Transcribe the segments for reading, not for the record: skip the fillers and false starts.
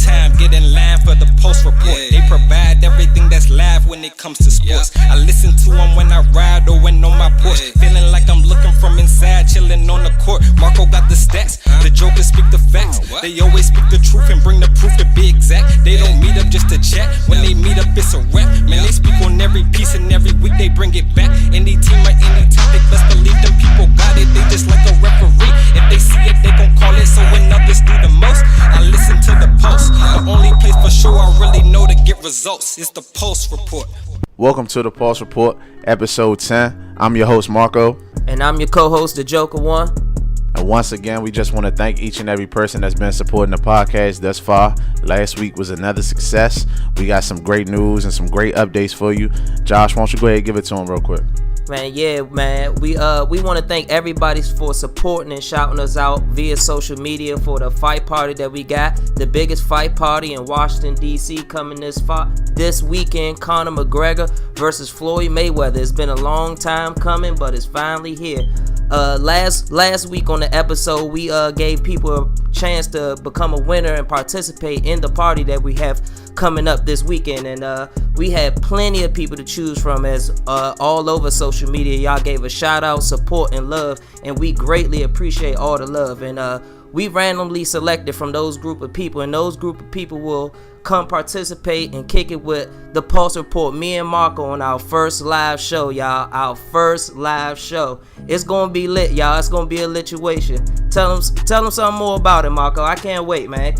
time, get in line for the Pulse Report. They provide everything that's live when it comes to sports. I listen to them when I ride or when on my porch. Feeling like I'm looking from inside, chilling on the court. Marco got the stats, the jokers speak the facts. They always speak the truth and bring the proof to be exact. They don't meet up just to chat, when they meet up it's a rap. Man, they speak on every piece and every week they bring it back. Any team or any topic, best believe them people got it. They just like a referee. If they see it, they gon' call it. So when others do the most, I listen to the Pulse. The only place for sure I really know to get results is the Pulse Report. Welcome to the Pulse Report, episode 10. I'm your host, Marco. And I'm your co-host, the Joker One. And once again, we just want to thank each and every person that's been supporting the podcast thus far. Last week was another success. We got some great news and some great updates for you. Josh, why don't you go ahead and give it to him real quick? Man, we want to thank everybody for supporting and shouting us out via social media for the fight party that we got. The biggest fight party in Washington, D.C. coming this weekend. Conor McGregor versus Floyd Mayweather. It's been a long time coming, but it's finally here. Last week on the episode, we gave people a chance to become a winner and participate in the party that we have coming up this weekend, and we had plenty of people to choose from as all over social media. Y'all gave a shout out, support, and love, and we greatly appreciate all the love. And we randomly selected from those group of people, and those group of people will come participate and kick it with the Pulse Report, me and Marco, on our first live show, y'all. Our first live show. It's gonna be lit, y'all. It's gonna be a lituation. Tell them something more about it, Marco. I can't wait, man.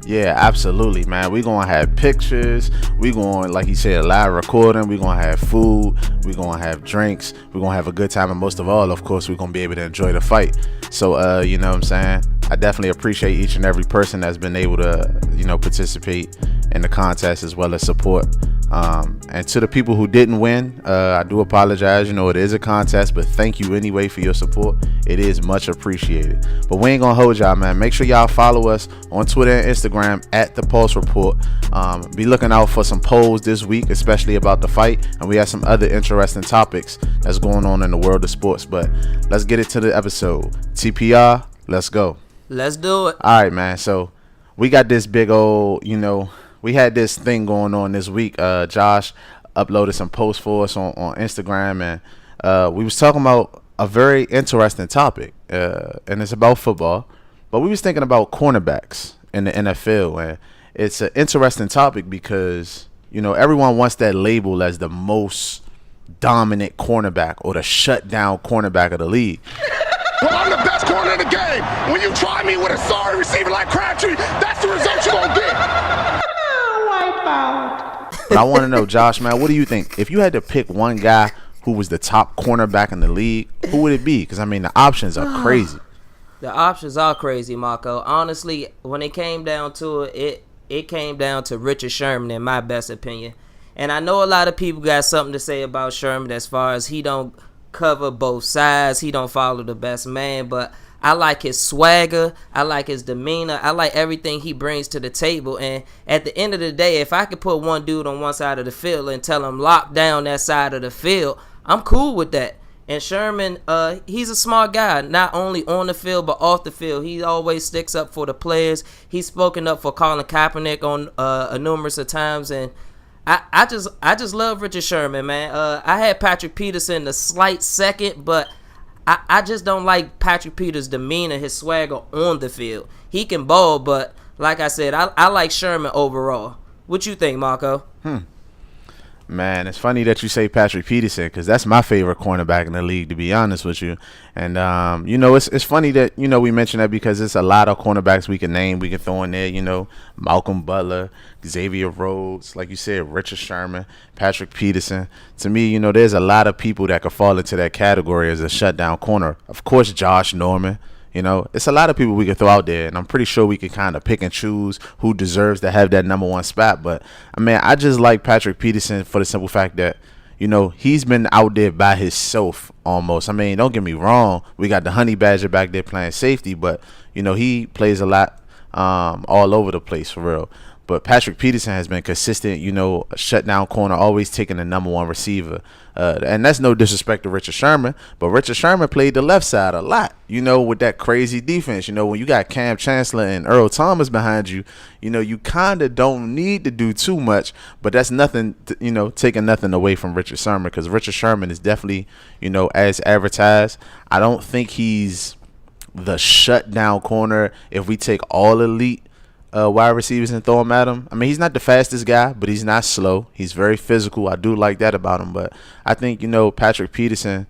Yeah, absolutely, man. We're going to have pictures. We're going, like he said, live recording. We're going to have food. We're going to have drinks. We're going to have a good time. And most of all, of course, we're going to be able to enjoy the fight. So, you know what I'm saying? I definitely appreciate each and every person that's been able to, participate in the contest as well as support. And to the people who didn't win, I do apologize. It is a contest, but thank you anyway for your support. It is much appreciated. But we ain't gonna hold y'all, man. Make sure y'all follow us on Twitter and Instagram at the Pulse Report. Be looking out for some polls this week, especially about the fight, and we have some other interesting topics that's going on in the world of sports. But let's get it to the episode. TPR, let's go. Let's do it. All right, man. So we got this big old, we had this thing going on this week. Josh uploaded some posts for us on Instagram, and we was talking about a very interesting topic, and it's about football. But we was thinking about cornerbacks in the NFL, and it's an interesting topic because, everyone wants that label as the most dominant cornerback or the shutdown cornerback of the league. Well, I'm the best corner in the game. When you try me with a sorry receiver like Crabtree, that's the result you're going to get. But I want to know, Josh, man, what do you think? If you had to pick one guy who was the top cornerback in the league, who would it be? Because, the options are crazy. The options are crazy, Marco. Honestly, when it came down to it, it came down to Richard Sherman, in my best opinion. And I know a lot of people got something to say about Sherman as far as he don't cover both sides. He don't follow the best man, but I like his swagger. I like his demeanor. I like everything he brings to the table. And at the end of the day, if I could put one dude on one side of the field and tell him lock down that side of the field, I'm cool with that. And Sherman, he's a smart guy, not only on the field but off the field. He always sticks up for the players. He's spoken up for Colin Kaepernick on numerous of times, and I just love Richard Sherman, man. I had Patrick Peterson the slight second, but I just don't like Patrick Peters' demeanor, his swagger on the field. He can ball, but like I said, I like Sherman overall. What you think, Marco? Man, it's funny that you say Patrick Peterson because that's my favorite cornerback in the league, to be honest with you. And, it's funny that, we mention that because it's a lot of cornerbacks we can name. We can throw in there, Malcolm Butler, Xavier Rhodes, like you said, Richard Sherman, Patrick Peterson. To me, there's a lot of people that could fall into that category as a shutdown corner. Of course, Josh Norman. It's a lot of people we could throw out there, and I'm pretty sure we can kind of pick and choose who deserves to have that number one spot. But, I just like Patrick Peterson for the simple fact that, he's been out there by himself almost. Don't get me wrong. We got the Honey Badger back there playing safety, but, he plays a lot all over the place for real. But Patrick Peterson has been consistent, a shutdown corner, always taking the number one receiver. And that's no disrespect to Richard Sherman, but Richard Sherman played the left side a lot, with that crazy defense. When you got Cam Chancellor and Earl Thomas behind you, you kind of don't need to do too much, but that's nothing, taking nothing away from Richard Sherman, because Richard Sherman is definitely, as advertised. I don't think he's the shutdown corner if we take all elite wide receivers and throw him at him. I mean, he's not the fastest guy, but he's not slow. He's very physical. I do like that about him. But I think, Patrick Peterson,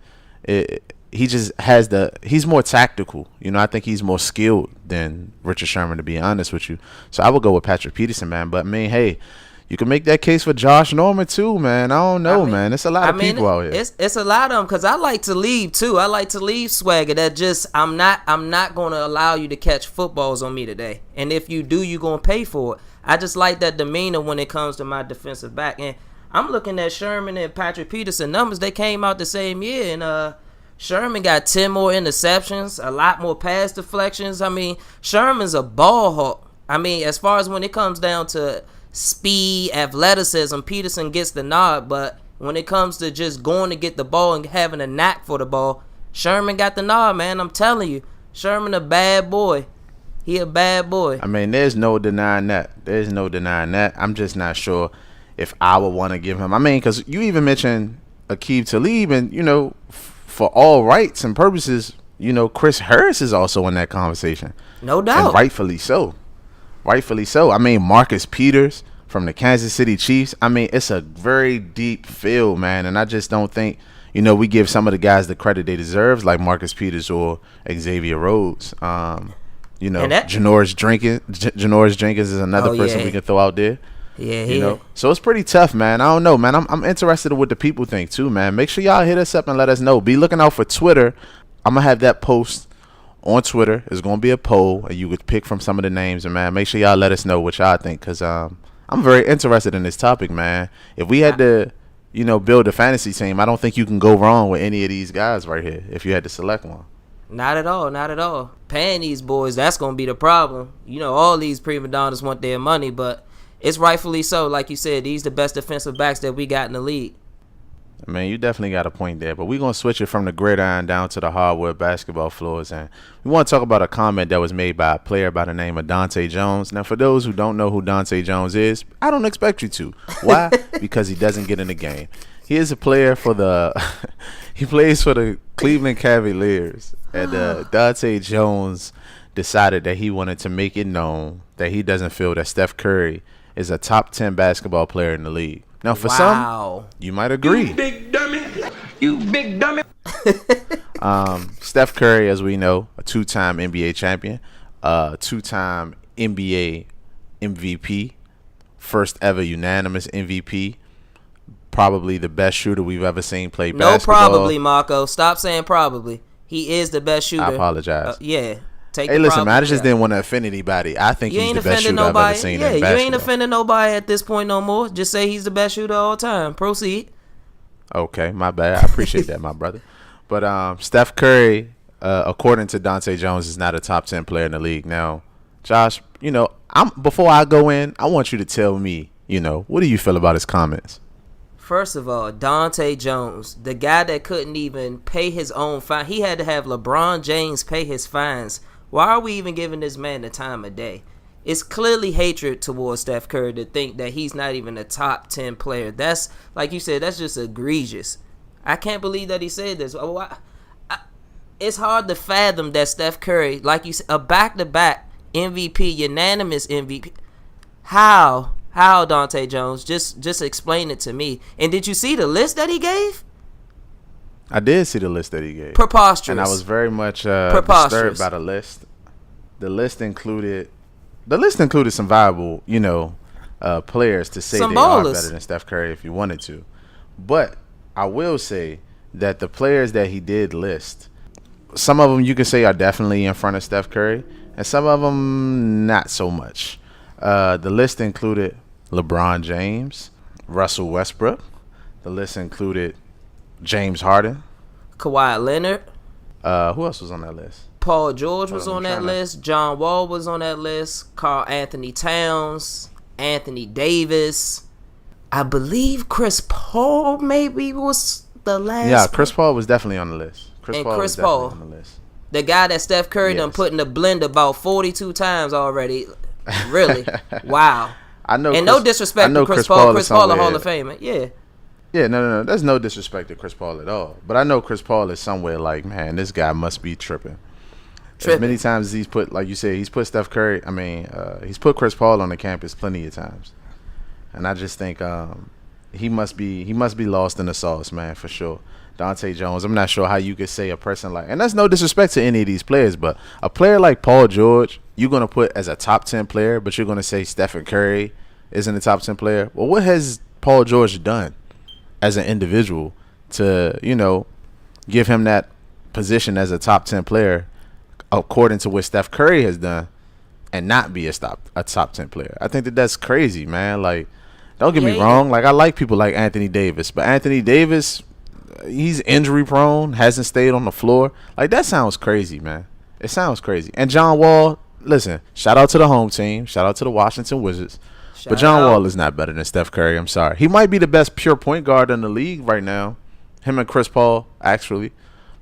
he just has he's more tactical. I think he's more skilled than Richard Sherman, to be honest with you. So I would go with Patrick Peterson, man. But, I mean, hey, you can make that case for Josh Norman too, man. I don't know, man. It's a lot of people out here. It's a lot of them, because I like to leave too. I like to leave swagger. That just I'm not going to allow you to catch footballs on me today. And if you do, you're going to pay for it. I just like that demeanor when it comes to my defensive back. And I'm looking at Sherman and Patrick Peterson numbers. They came out the same year, and Sherman got 10 more interceptions, a lot more pass deflections. I mean, Sherman's a ball hawk. I mean, as far as when it comes down to speed, athleticism, Peterson gets the nod, but when it comes to just going to get the ball and having a knack for the ball, Sherman got the nod, man. I'm telling you, Sherman a bad boy. He a bad boy. I mean, there's no denying that. I'm just not sure if I would want to give him. I mean, because you even mentioned Aqib Talib, and, for all rights and purposes, Chris Harris is also in that conversation. No doubt. And rightfully so. I mean, Marcus Peters from the Kansas City Chiefs. I mean, it's a very deep field, man. And I just don't think, we give some of the guys the credit they deserve, like Marcus Peters or Xavier Rhodes. Janoris Jenkins is another person we can throw out there. Yeah, So it's pretty tough, man. I don't know, man. I'm interested in what the people think too, man. Make sure y'all hit us up and let us know. Be looking out for Twitter. I'm gonna have that post on Twitter. It's gonna be a poll, and you could pick from some of the names. And man, make sure y'all let us know what y'all think, because I'm very interested in this topic, man. If we had to, build a fantasy team, I don't think you can go wrong with any of these guys right here. If you had to select one. Not at all. Paying these boys, that's gonna be the problem. All these prima donnas want their money, but it's rightfully so. Like you said, these the best defensive backs that we got in the league. Man, you definitely got a point there. But we're going to switch it from the gridiron down to the hardwood basketball floors. And we want to talk about a comment that was made by a player by the name of Dante Jones. Now, for those who don't know who Dante Jones is, I don't expect you to. Why? Because he doesn't get in the game. He is a player for he plays for the Cleveland Cavaliers. And Dante Jones decided that he wanted to make it known that he doesn't feel that Steph Curry is a top 10 basketball player in the league. Now, for some, you might agree. You big dummy. Steph Curry, as we know, a two-time NBA champion, two-time NBA MVP, first ever unanimous MVP, probably the best shooter we've ever seen play basketball. No, probably, Marco. Stop saying probably. He is the best shooter. I apologize. Yeah. Hey, listen, man, I just didn't want to offend anybody. I think he's the best shooter I've ever seen in basketball. You ain't offending nobody at this point no more. Just say he's the best shooter of all time. Proceed. Okay, my bad. I appreciate that, my brother. But Steph Curry, according to Dante Jones, is not a top 10 player in the league. Now, Josh, before I go in, I want you to tell me, what do you feel about his comments? First of all, Dante Jones, the guy that couldn't even pay his own fine. He had to have LeBron James pay his fines. Why are we even giving this man the time of day? It's clearly hatred towards Steph Curry to think that he's not even a top 10 player. That's, like you said, that's just egregious. I can't believe that he said this. It's hard to fathom that Steph Curry, like you said, a back-to-back MVP, unanimous MVP. How, Dante Jones? Just explain it to me. And did you see the list that he gave? I did see the list that he gave. Preposterous. And I was very much disturbed by the list. The list included some viable, players to say some they are ballers. better than Steph Curry if you wanted to. But I will say that the players that he did list, some of them you could say are definitely in front of Steph Curry, and some of them not so much. The list included LeBron James, Russell Westbrook. The list included James Harden, Kawhi Leonard. Who else was on that list? Paul George was on that list. John Wall was on that list. Karl Anthony Towns. Anthony Davis. I believe Chris Paul maybe was the last. Yeah, Chris Paul was definitely on the list. Chris Paul was definitely on the list. The guy that Steph Curry done put in the blender about 42 times already. Really? Wow. I know. And no disrespect to Chris Paul. Chris Paul a Hall of Famer. Yeah. Yeah, no. There's no disrespect to Chris Paul at all. But I know Chris Paul is somewhere like, man, this guy must be tripping. As many times as he's put, like you said, he's put Steph Curry. I mean, he's put Chris Paul on the campus plenty of times. And I just think he must be lost in the sauce, man, for sure. Dante Jones, I'm not sure how you could say a person like, and that's no disrespect to any of these players, but a player like Paul George, you're going to put as a top 10 player, but you're going to say Stephen Curry isn't a top 10 player. Well, what has Paul George done as an individual to, give him that position as a top 10 player according to what Steph Curry has done and not be a top 10 player? I think that's crazy, man. Like, don't get me wrong. Like, I like people like Anthony Davis, but Anthony Davis, he's injury prone, hasn't stayed on the floor. Like, that sounds crazy, man. It sounds crazy. And John Wall, listen, shout out to the home team. Shout out to the Washington Wizards. But John Wall is not better than Steph Curry. I'm sorry. He might be the best pure point guard in the league right now. Him and Chris Paul, actually.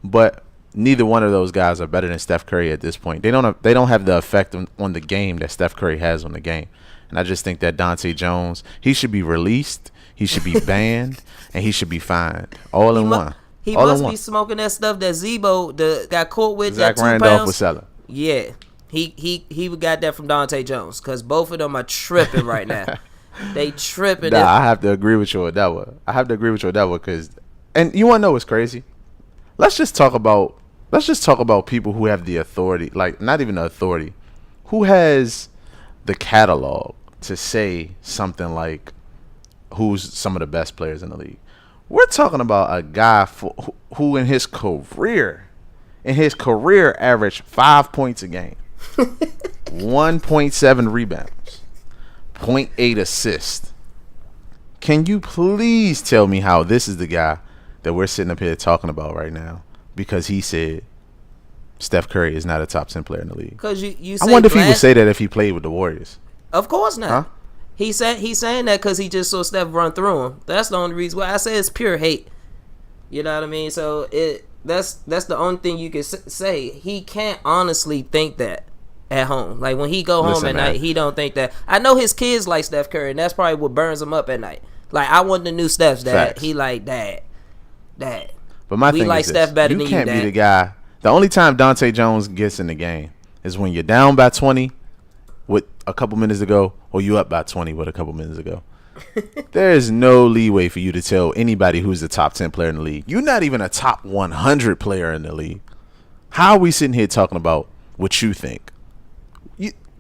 But neither one of those guys are better than Steph Curry at this point. They don't have the effect on the game that Steph Curry has on the game. And I just think that Dante Jones, he should be released. He should be banned, and he should be fined all in one. He must be smoking that stuff that Zebo got caught with. Zach that Randolph was selling. Yeah, he got that from Dante Jones because both of them are tripping right now. They tripping. Nah, I have to agree with you with that one. Because, and you want to know what's crazy? Let's just talk about people who have the authority, like not even the authority, who has the catalog to say something like who's some of the best players in the league. We're talking about a guy who in his career averaged 5 points a game, 1.7 rebounds, 0.8 assists. Can you please tell me how this is the guy that we're sitting up here talking about right now because he said Steph Curry is not a top 10 player in the league? Because you I wonder if he would say that if he played with the Warriors. Of course not. Huh? He's saying that because he just saw Steph run through him. That's the only reason why I say it's pure hate. You know what I mean? So that's the only thing you can say. He can't honestly think that at home. Like when he go home at night, he don't think that. I know his kids like Steph Curry, and that's probably what burns him up at night. Like I want the new Steph's dad. Facts. He like dad. But my thing like is Steph this. better You than can't you, be Dad. the guy. The only time Dante Jones gets in the game is when you're down by 20 with a couple minutes to go, or you up by 20 with a couple minutes to go. There is no leeway for you to tell anybody who's the top 10 player in the league. You're not even a top 100 player in the league. How are we sitting here talking about what you think?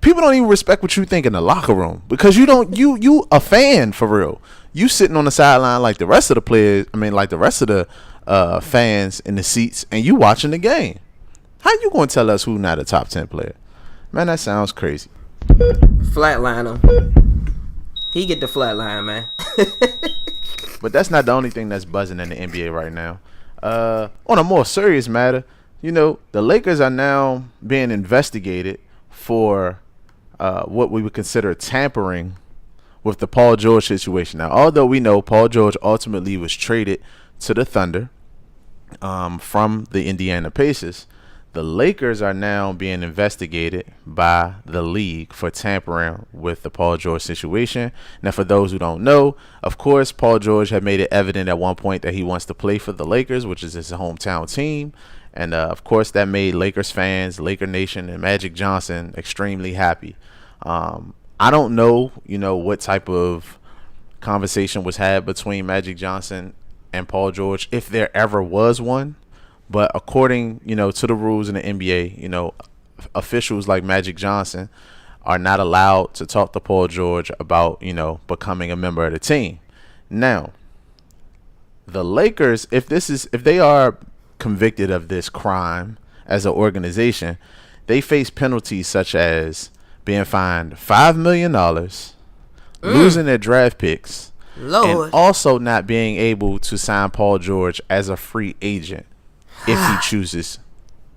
People don't even respect what you think in the locker room because you a fan for real. You sitting on the sideline like the rest of the players. I mean, like the rest of the fans in the seats, and you watching the game. How you gonna tell us who not a top 10 player? Man, that sounds crazy. Flatline him. He get the flatline, man. But that's not the only thing that's buzzing in the NBA right now. On a more serious matter, the Lakers are now being investigated for what we would consider tampering with the Paul George situation. Now, although we know Paul George ultimately was traded to the Thunder from the Indiana Pacers, the Lakers are now being investigated by the league for tampering with the Paul George situation. Now, for those who don't know, of course, Paul George had made it evident at one point that he wants to play for the Lakers, which is his hometown team. And, of course, that made Lakers fans, Laker Nation, and Magic Johnson extremely happy. I don't know, what type of conversation was had between Magic Johnson and Paul George, if there ever was one. But according, to the rules in the NBA, officials like Magic Johnson are not allowed to talk to Paul George about, becoming a member of the team. Now, the Lakers, if they are convicted of this crime as an organization, they face penalties such as being fined $5 million, losing their draft picks, Lord. and also not being able to sign Paul George as a free agent if he chooses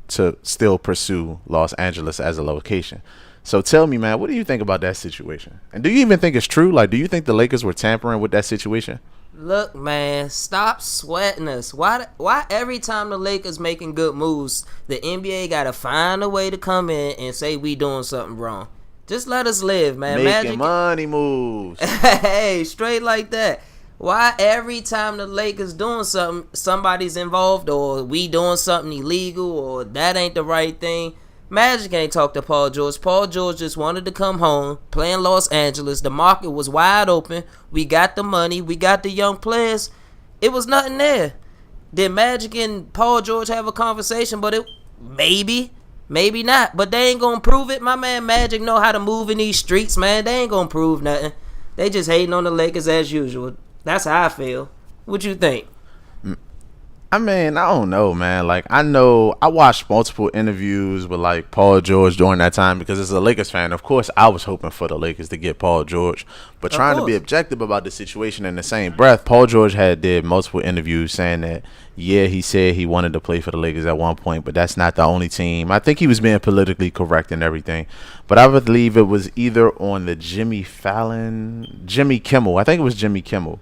to still pursue Los Angeles as a location. So tell me, man, what do you think about that situation? And do you even think it's true? Like, do you think the Lakers were tampering with that situation? Look, man, stop sweating us. Why every time the Lakers making good moves, the NBA gotta find a way to come in and say we doing something wrong? Just let us live, man. Making money moves. Hey, straight like that. Why every time the Lakers doing something, somebody's involved, or we doing something illegal, or that ain't the right thing? Magic ain't talk to Paul George. Paul George just wanted to come home, play in Los Angeles. The market was wide open. We got the money. We got the young players. It was nothing there. Did Magic and Paul George have a conversation? But it maybe not. But they ain't gonna prove it. My man Magic know how to move in these streets, man. They ain't gonna prove nothing. They just hating on the Lakers as usual. That's how I feel. What you think? I mean, I don't know, man. Like, I know I watched multiple interviews with, like, Paul George during that time because as a Lakers fan, of course, I was hoping for the Lakers to get Paul George. But trying to be objective about the situation in the same breath, Paul George did multiple interviews saying that, yeah, he said he wanted to play for the Lakers at one point, but that's not the only team. I think he was being politically correct and everything. But I believe it was either on the Jimmy Kimmel. I think it was Jimmy Kimmel.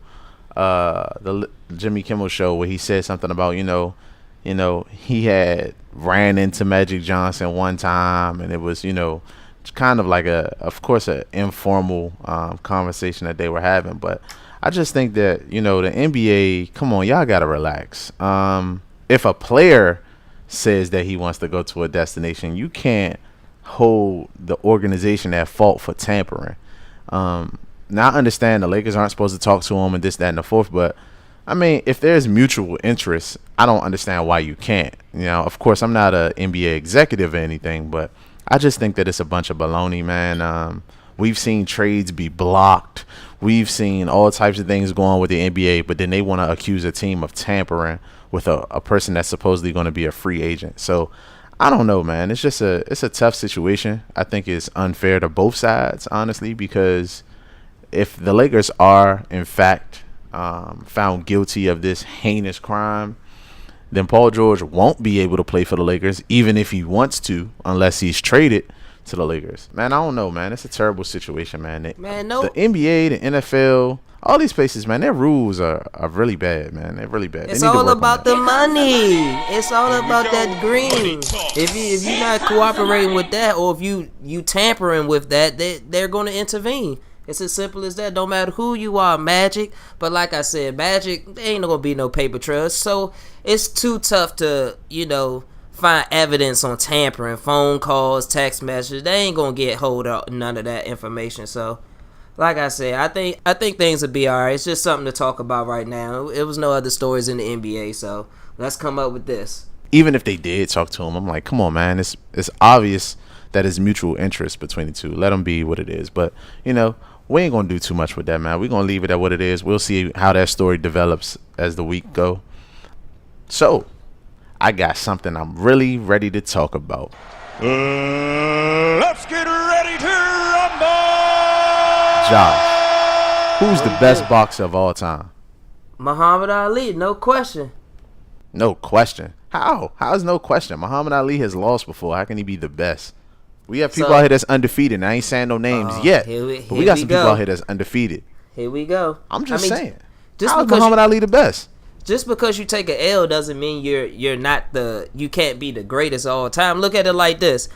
The Jimmy Kimmel show where he said something about he had ran into Magic Johnson one time, and it was kind of like of course an informal conversation that they were having. But I just think that the NBA, come on, y'all gotta relax. If a player says that he wants to go to a destination, you can't hold the organization at fault for tampering. Now, I understand the Lakers aren't supposed to talk to him and this, that, and the fourth, but, I mean, if there's mutual interest, I don't understand why you can't. Of course, I'm not an NBA executive or anything, but I just think that it's a bunch of baloney, man. We've seen trades be blocked. We've seen all types of things go on with the NBA, but then they want to accuse a team of tampering with a person that's supposedly going to be a free agent. So, I don't know, man. It's just it's a tough situation. I think it's unfair to both sides, honestly, because if the Lakers are, in fact, found guilty of this heinous crime, then Paul George won't be able to play for the Lakers, even if he wants to, unless he's traded to the Lakers. Man, I don't know, man. It's a terrible situation, man. The NBA, the NFL, all these places, man, their rules are really bad, man. They're really bad. It's all about the money. It's all about that green. If you're not cooperating with that, or if you tampering with that, they're going to intervene. It's as simple as that. Don't matter who you are, Magic. But like I said, Magic, there ain't gonna be no paper trail. So it's too tough to, find evidence on tampering, phone calls, text messages. They ain't gonna get hold of none of that information. So, like I said, I think things will be alright. It's just something to talk about right now. It was no other stories in the NBA, so let's come up with this. Even if they did talk to him, I'm like, come on, man. It's obvious that is mutual interest between the two. Let them be what it is. But, we ain't going to do too much with that, man. We're going to leave it at what it is. We'll see how that story develops as the week go. So, I got something I'm really ready to talk about. Let's get ready to rumble! Josh, who's the best boxer of all time? Muhammad Ali, no question. No question. How? How is no question? Muhammad Ali has lost before. How can he be the best? We have people out here that's undefeated. And I ain't saying no names yet. But we got some people out here that's undefeated. Here we go. I'm just saying. How is Muhammad Ali the best? Just because you take an L doesn't mean you're not you can't be the greatest of all time. Look at it like this.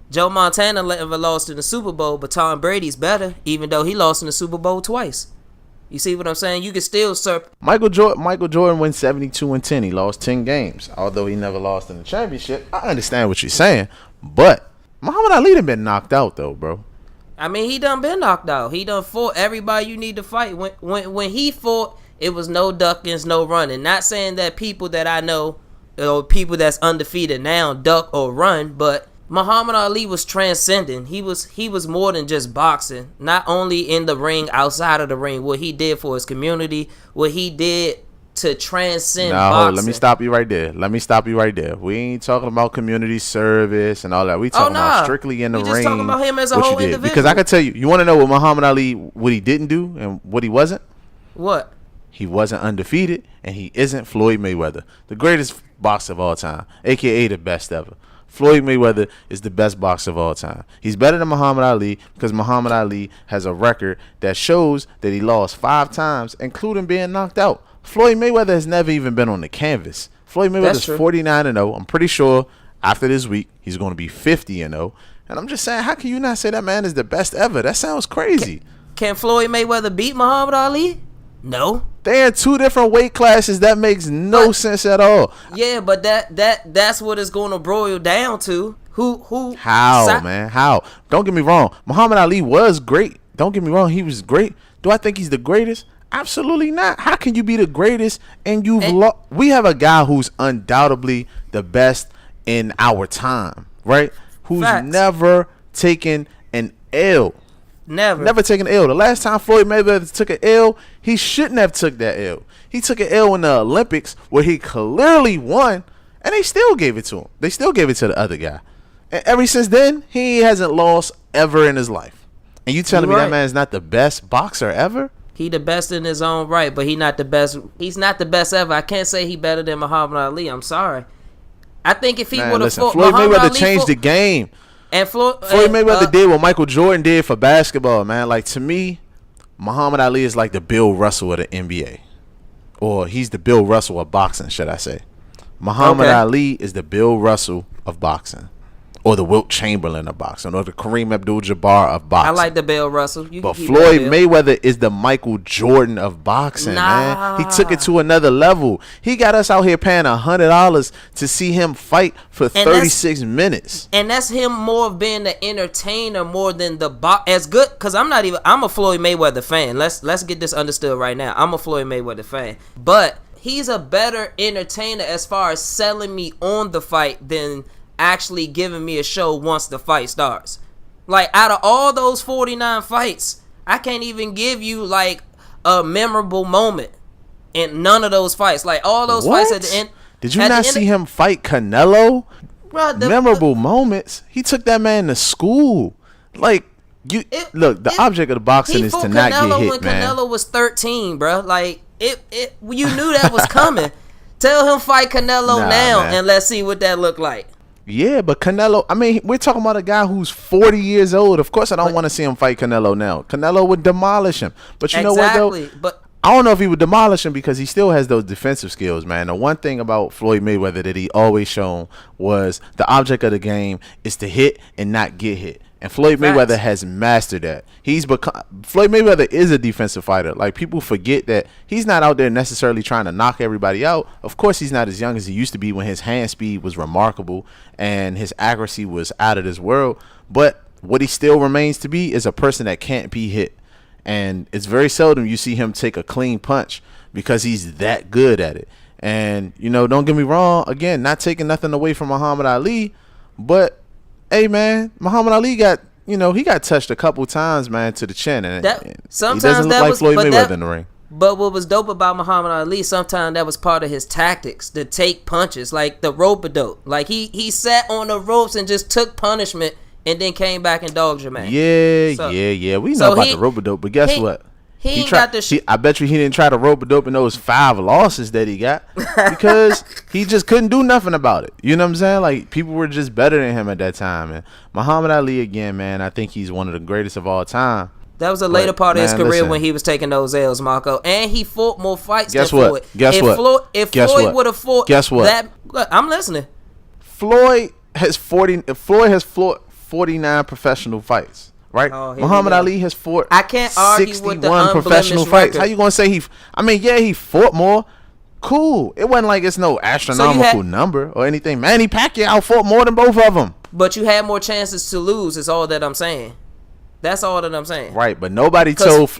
Joe Montana never lost in the Super Bowl, but Tom Brady's better, even though he lost in the Super Bowl twice. You see what I'm saying? You can still Michael Jordan went 72-10. He lost 10 games, although he never lost in the championship. I understand what you're saying, but Muhammad Ali done been knocked out though, bro. I mean, he done been knocked out. He done fought everybody you need to fight. When he fought, it was no duckings, no running. Not saying that people that I know, or people that's undefeated now, duck or run, but Muhammad Ali was transcending. He was more than just boxing. Not only in the ring, outside of the ring, what he did for his community, what he did to transcend boxing. Let me stop you right there. We ain't talking about community service and all that. We talking about strictly in the ring. We just talking about him as a whole individual. Because I can tell you want to know what Muhammad Ali, what he didn't do and what he wasn't? What? He wasn't undefeated, and he isn't Floyd Mayweather, the greatest boxer of all time, a.k.a. the best ever. Floyd Mayweather is the best boxer of all time. He's better than Muhammad Ali because Muhammad Ali has a record that shows that he lost 5 times, including being knocked out. Floyd Mayweather has never even been on the canvas. Floyd Mayweather's 49-0. I'm pretty sure after this week he's going to be 50-0. And I'm just saying, how can you not say that man is the best ever? That sounds crazy. Can Floyd Mayweather beat Muhammad Ali? No. They're in 2 different weight classes. That makes no sense at all. Yeah, but that's what it's going to boil down to. How, man? How? Don't get me wrong. Muhammad Ali was great. Don't get me wrong. He was great. Do I think he's the greatest? Absolutely not. How can you be the greatest and you've lost? We have a guy who's undoubtedly the best in our time, right? Who's never taken an L. Never taken an L. The last time Floyd Mayweather took an L, he shouldn't have took that L. He took an L in the Olympics where he clearly won, and they still gave it to him. They still gave it to the other guy. And ever since then, he hasn't lost ever in his life. And you telling me that man is not the best boxer ever? He the best in his own right, but he not the best. He's not the best ever. I can't say he better than Muhammad Ali. I'm sorry. I think if he would have fought Floyd Mayweather changed the game. And Floyd Mayweather did what Michael Jordan did for basketball, man. Like, to me, Muhammad Ali is like the Bill Russell of the NBA. Or he's the Bill Russell of boxing, should I say. Muhammad Ali is the Bill Russell of boxing. Or the Wilt Chamberlain of boxing. Or the Kareem Abdul-Jabbar of boxing. I like the Bill Russell. But Floyd Mayweather is the Michael Jordan of boxing, man. He took it to another level. He got us out here paying $100 to see him fight for 36 minutes. And that's him more of being the entertainer more than the as good. Because I'm a Floyd Mayweather fan. Let's get this understood right now. I'm a Floyd Mayweather fan. But he's a better entertainer as far as selling me on the fight than actually giving me a show once the fight starts. Like, out of all those 49 fights, I can't even give you like a memorable moment in none of those fights. Like, all those fights at the end. Did you not see him fight Canelo? Memorable moments. He took that man to school. Like, the object of the boxing is to not get hit, when man. Canelo was 13, bro. Like, you knew that was coming. Tell him fight Canelo now, man. And let's see what that look like. Yeah, but Canelo, I mean, we're talking about a guy who's 40 years old. Of course, I don't want to see him fight Canelo now. Canelo would demolish him. But you know what, though? But I don't know if he would demolish him because he still has those defensive skills, man. The one thing about Floyd Mayweather that he always shown was the object of the game is to hit and not get hit. And Floyd Mayweather has mastered that. Floyd Mayweather is a defensive fighter. Like, people forget that he's not out there necessarily trying to knock everybody out. Of course, he's not as young as he used to be when his hand speed was remarkable and his accuracy was out of this world. But what he still remains to be is a person that can't be hit. And it's very seldom you see him take a clean punch because he's that good at it. And, don't get me wrong, again, not taking nothing away from Muhammad Ali, but hey, man, Muhammad Ali got touched a couple times, man, to the chin, and sometimes he doesn't look like Floyd Mayweather in the ring. But what was dope about Muhammad Ali, sometimes that was part of his tactics, to take punches, like the rope-a-dope. Like, he sat on the ropes and just took punishment and then came back and dogged your man. Yeah. We know about the rope-a-dope, but guess what? I bet you he didn't try to rope-a-dope in those 5 losses that he got because he just couldn't do nothing about it. You know what I'm saying? Like, people were just better than him at that time. And Muhammad Ali, again, man, I think he's one of the greatest of all time. That was a later part of his career when he was taking those L's, Marco. And he fought more fights than Floyd. If Floyd would have fought I'm listening. Floyd has 49 professional fights. Right, Muhammad Ali has fought. I can't argue 61 with the professional fights. record. How you gonna say he fought more? Cool. It wasn't like it's no astronomical number or anything. Manny Pacquiao fought more than both of them. But you had more chances to lose. Is all that I'm saying. That's all that I'm saying. Right, but nobody told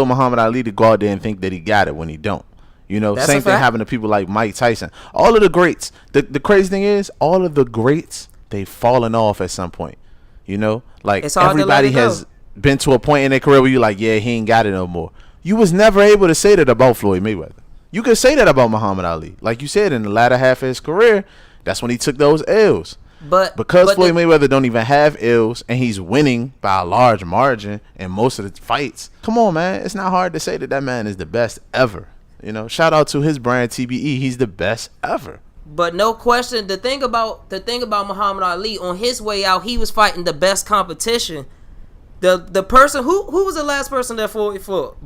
Muhammad Ali to go out there and think that he got it when he don't. Same thing happened to people like Mike Tyson. All of the greats. The crazy thing is, all of the greats, they've fallen off at some point. Like, everybody has been to a point in their career where you're like, yeah, he ain't got it no more. You was never able to say that about Floyd Mayweather. You could say that about Muhammad Ali. Like you said, in the latter half of his career, that's when he took those L's. But Floyd Mayweather don't even have L's and he's winning by a large margin in most of the fights. Come on, man. It's not hard to say that man is the best ever. Shout out to his brand, TBE. He's the best ever. But no question, the thing about Muhammad Ali, on his way out, he was fighting the best competition. The person who was the last person that fought?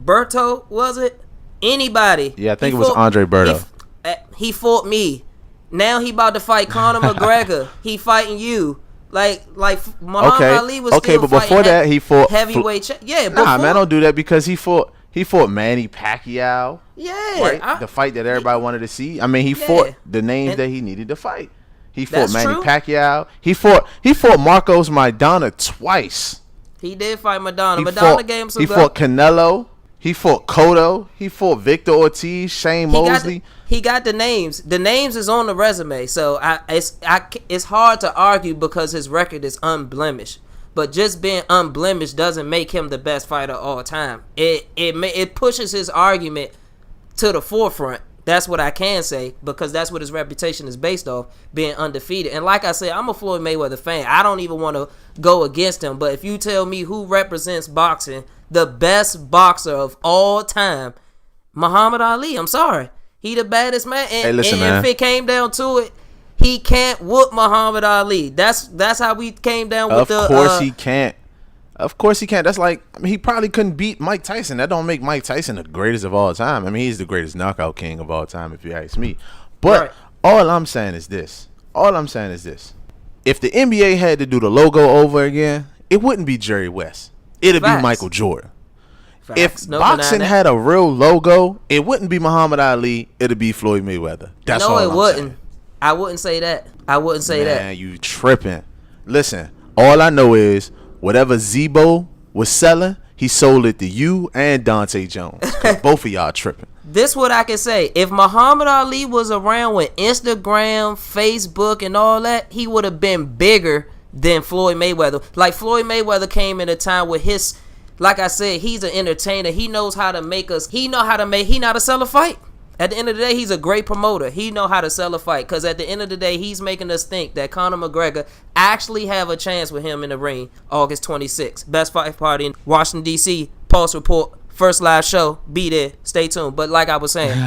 Berto, was it? Anybody? Yeah, I think it was Andre Berto. He fought me. Now he about to fight Conor McGregor. He fighting you. Like Muhammad Ali was still but before that he fought heavyweight. Nah, man, don't do that because he fought Manny Pacquiao. Yeah, right. The fight that everybody wanted to see. I mean, he fought the names that he needed to fight. He fought Manny Pacquiao. He fought Marcos Maidana twice. He did fight Maidana. Maidana gave him some. He fought Canelo. He fought Cotto. He fought Victor Ortiz, Shane Mosley. He got the names. The names is on the resume, so it's hard to argue because his record is unblemished. But just being unblemished doesn't make him the best fighter of all time. It pushes his argument to the forefront. That's what I can say, because that's what his reputation is based off, being undefeated. And like I said, I'm a Floyd Mayweather fan. I don't even want to go against him. But if you tell me who represents boxing, the best boxer of all time, Muhammad Ali, I'm sorry. He the baddest man. And, hey, listen, man. If it came down to it, he can't whoop Muhammad Ali. That's how we came down with the... Of course he can't. Of course he can't. That's like, I mean, he probably couldn't beat Mike Tyson. That don't make Mike Tyson the greatest of all time. I mean, he's the greatest knockout king of all time, if you ask me. But all I'm saying is this. If the NBA had to do the logo over again, it wouldn't be Jerry West. It'd be Michael Jordan. If boxing had a real logo, it wouldn't be Muhammad Ali. It'd be Floyd Mayweather. That's all I'm wouldn't. saying. I wouldn't say that. Man, you tripping. Listen, all I know is whatever Zebo was selling, he sold it to you and Dante Jones. Both of y'all tripping. This what I can say. If Muhammad Ali was around with Instagram, Facebook, and all that, he would have been bigger than Floyd Mayweather. Like, Floyd Mayweather came in a time with his, like I said, he's an entertainer. He knows how to make us, he know how to sell a fight. At the end of the day, he's a great promoter. He know how to sell a fight, because at the end of the day, he's making us think that Conor McGregor actually have a chance with him in the ring August 26th. Best fight party in Washington, D.C. Pulse Report, first live show. Be there. Stay tuned. But like I was saying...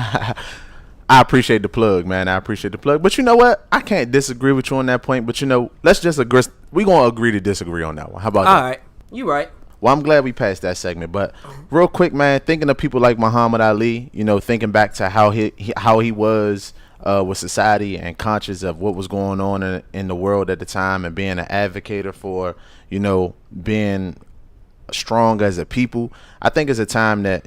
I appreciate the plug, man. But you know what? I can't disagree with you on that point. But, let's just agree. We're going to agree to didisagree on that one. How about that? All right. You right. Well, I'm glad we passed that segment. But real quick, man, thinking of people like Muhammad Ali, thinking back to how he was with society and conscious of what was going on in the world at the time, and being an advocate for, being strong as a people. I think it's a time that,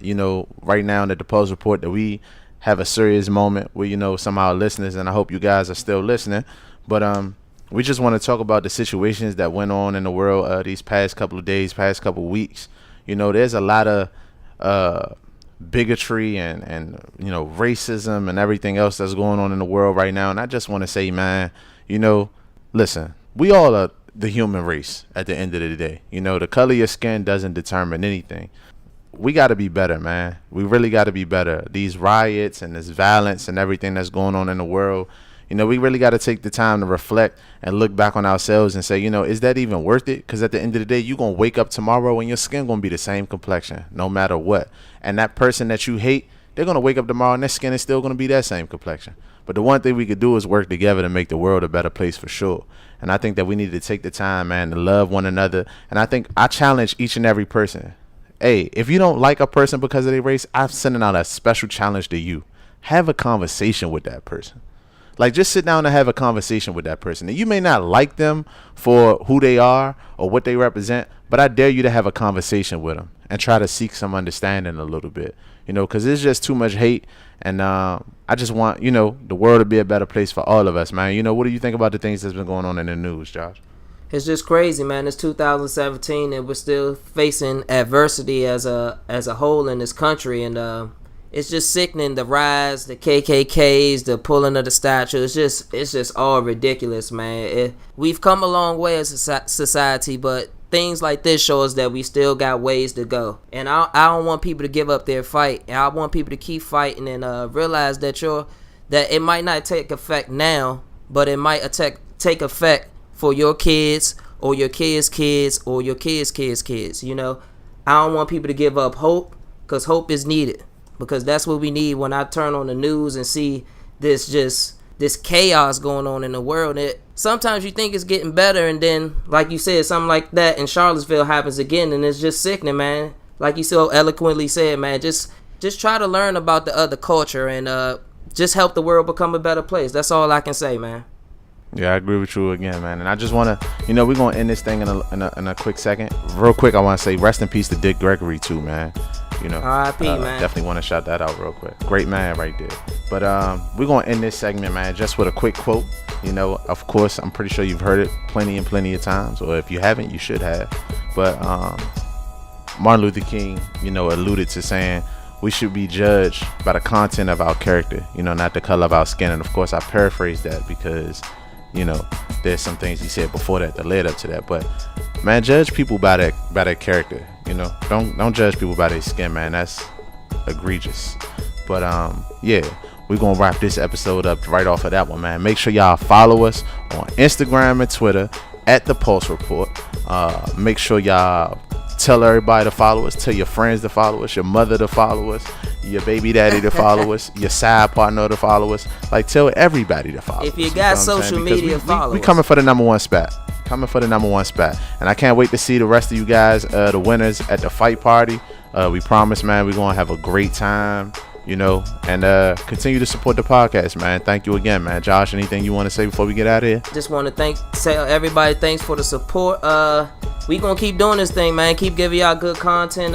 right now in the Pulse Report, that we have a serious moment where, some of our listeners, and I hope you guys are still listening, but we just want to talk about the situations that went on in the world these past couple of days, past couple of weeks. There's a lot of bigotry and racism and everything else that's going on in the world right now. And I just want to say, man, listen, we all are the human race at the end of the day. The color of your skin doesn't determine anything. We got to be better, man. We really got to be better. These riots and this violence and everything that's going on in the world, we really got to take the time to reflect and look back on ourselves and say, is that even worth it? Because at the end of the day, you're going to wake up tomorrow and your skin going to be the same complexion no matter what. And that person that you hate, they're going to wake up tomorrow and their skin is still going to be that same complexion. But the one thing we could do is work together to make the world a better place for sure. And I think that we need to take the time, man, to love one another. And I think I challenge each and every person. Hey, if you don't like a person because of their race, I'm sending out a special challenge to you. Have a conversation with that person. Like, just sit down and have a conversation with that person. And you may not like them for who they are or what they represent, but I dare you to have a conversation with them and try to seek some understanding a little bit, because there's just too much hate. And I just want, the world to be a better place for all of us, man. What do you think about the things that's been going on in the news, Josh? It's just crazy, man. It's 2017 and we're still facing adversity as a whole in this country. And it's just sickening, the rise, the KKKs, the pulling of the statue. It's just all ridiculous, man. We've come a long way as a society, but things like this show us that we still got ways to go. And I don't want people to give up their fight. I want people to keep fighting and realize that it might not take effect now, but it might take effect for your kids or your kids' kids or your kids' kids' kids. I don't want people to give up hope, because hope is needed. Because that's what we need. When I turn on the news and see this just this chaos going on in the world. Sometimes you think it's getting better, and then, like you said, something like that in Charlottesville happens again, and it's just sickening, man. Like you so eloquently said, man, just try to learn about the other culture and just help the world become a better place. That's all I can say, man. Yeah, I agree with you again, man. And I just want to, we're going to end this thing in a quick second. Real quick, I want to say rest in peace to Dick Gregory, too, man. R.I.P., man. Definitely want to shout that out real quick. Great man right there. But we're going to end this segment, man, just with a quick quote. Of course, I'm pretty sure you've heard it plenty of times. Or if you haven't, you should have. But Martin Luther King, alluded to saying, we should be judged by the content of our character, not the color of our skin. And of course, I paraphrase that because, there's some things he said before that led up to that. But man, judge people by their character. Don't judge people by their skin, man. That's egregious. But yeah, we're gonna wrap this episode up right off of that one, man. Make sure y'all follow us on Instagram and Twitter at The Pulse Report. Make sure y'all tell everybody to follow us. Tell your friends to follow us. Your mother to follow us. Your baby daddy to follow us. Your side partner to follow us. Like, tell everybody to follow us. If you got social media, follow us. We coming for the number one spot. And I can't wait to see the rest of you guys, the winners at the fight party. We promise, man, we're going to have a great time, and continue to support the podcast, man. Thank you again, man. Josh, anything you want to say before we get out of here? Just want to tell everybody thanks for the support. We going to keep doing this thing, man. Keep giving y'all good content.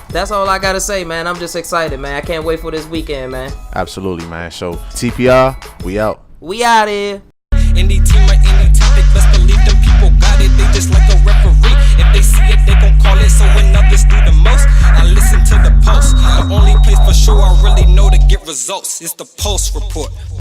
That's all I got to say, man. I'm just excited, man. I can't wait for this weekend, man. Absolutely, man. So, TPR, we out. We out here. Any team or any topic, best believe them people got it. They just like a referee. If they see it, they gon' call it. So when others do the most, I listen to the Pulse. The only place for sure I really know to get results is the Pulse Report.